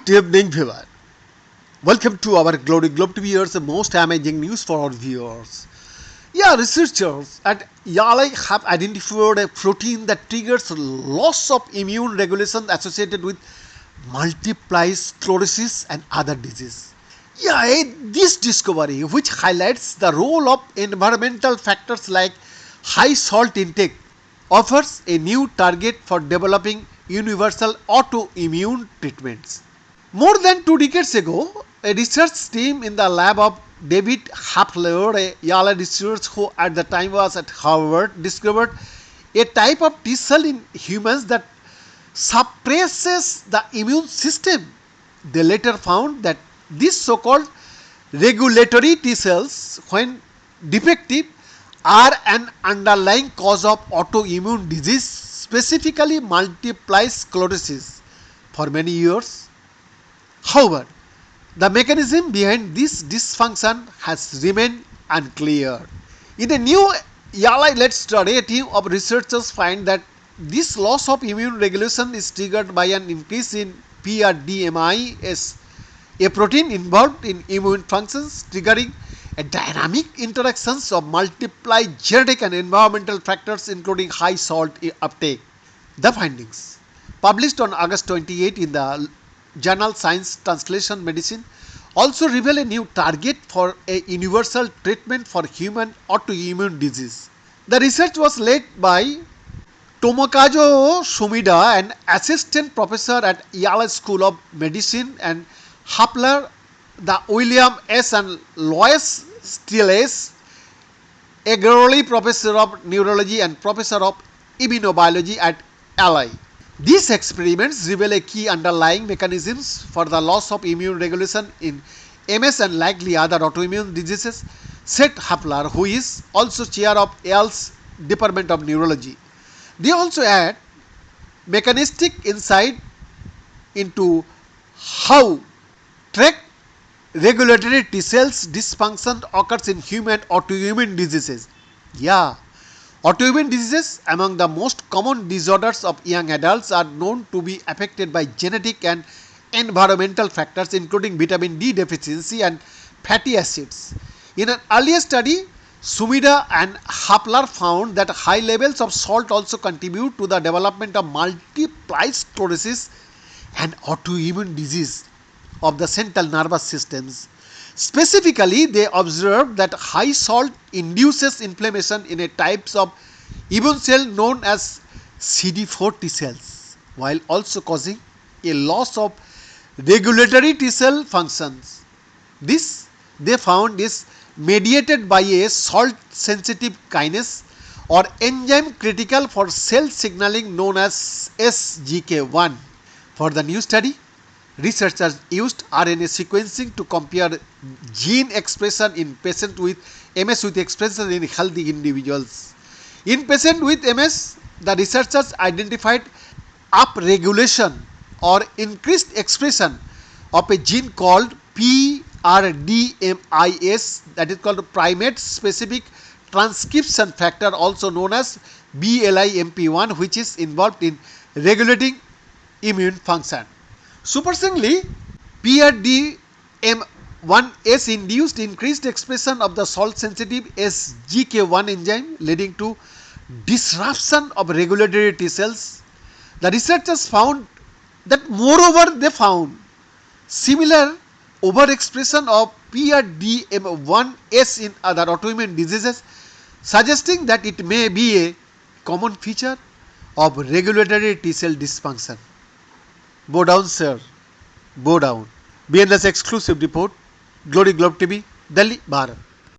Good evening, viewer. Welcome to our Glory Globe TV's the most amazing news for our viewers. Researchers at Yale have identified a protein that triggers loss of immune regulation associated with multiple sclerosis and other diseases. This discovery, which highlights the role of environmental factors like high salt intake, offers a new target for developing universal autoimmune treatments. More than 2 decades ago, a research team in the lab of David Hafler, a Yale researcher who at the time was at Harvard, discovered a type of T cell in humans that suppresses the immune system. They later found that these so-called regulatory T cells, when defective, are an underlying cause of autoimmune disease, specifically multiple sclerosis. For many years, however, the mechanism behind this dysfunction has remained unclear. In a new Yale-led study, a team of researchers find that this loss of immune regulation is triggered by an increase in PRDMIS, a protein involved in immune functions, triggering a dynamic interactions of multiple genetic and environmental factors, including high salt uptake. The findings, published on August 28 in the journal Science Translation Medicine, also reveal a new target for a universal treatment for human autoimmune disease. The research was led by Tomokazu Sumida, an assistant professor at Yale School of Medicine, and Hafler, the William S. and Lois Stiles, a Gurley professor of neurology and professor of immunobiology at Yale. These experiments reveal a key underlying mechanisms for the loss of immune regulation in MS and likely other autoimmune diseases, said Hafler, who is also chair of Yale's Department of Neurology. They also add mechanistic insight into how tract regulatory T cells dysfunction occurs in human autoimmune diseases. Autoimmune diseases, among the most common disorders of young adults, are known to be affected by genetic and environmental factors, including vitamin D deficiency and fatty acids. In an earlier study, Sumida and Hafler found that high levels of salt also contribute to the development of multiple sclerosis and autoimmune disease of the central nervous systems. Specifically, they observed that high salt induces inflammation in a types of immune cell known as CD4 T cells, while also causing a loss of regulatory T cell functions. This, they found, is mediated by a salt sensitive kinase or enzyme critical for cell signaling known as SGK1. For the new study, researchers used RNA sequencing to compare gene expression in patients with MS with expression in healthy individuals. In patients with MS, the researchers identified upregulation or increased expression of a gene called PRDMIS, that is called primate specific transcription factor, also known as BLIMP1, which is involved in regulating immune function. Superficially, PRDM1S induced increased expression of the salt sensitive SGK1 enzyme, leading to disruption of regulatory T cells. The researchers found that moreover they found similar overexpression of PRDM1S in other autoimmune diseases, suggesting that it may be a common feature of regulatory T cell dysfunction. Bow down, sir. Bow down. BNS exclusive report. Glory Globe TV, Delhi, Bharat.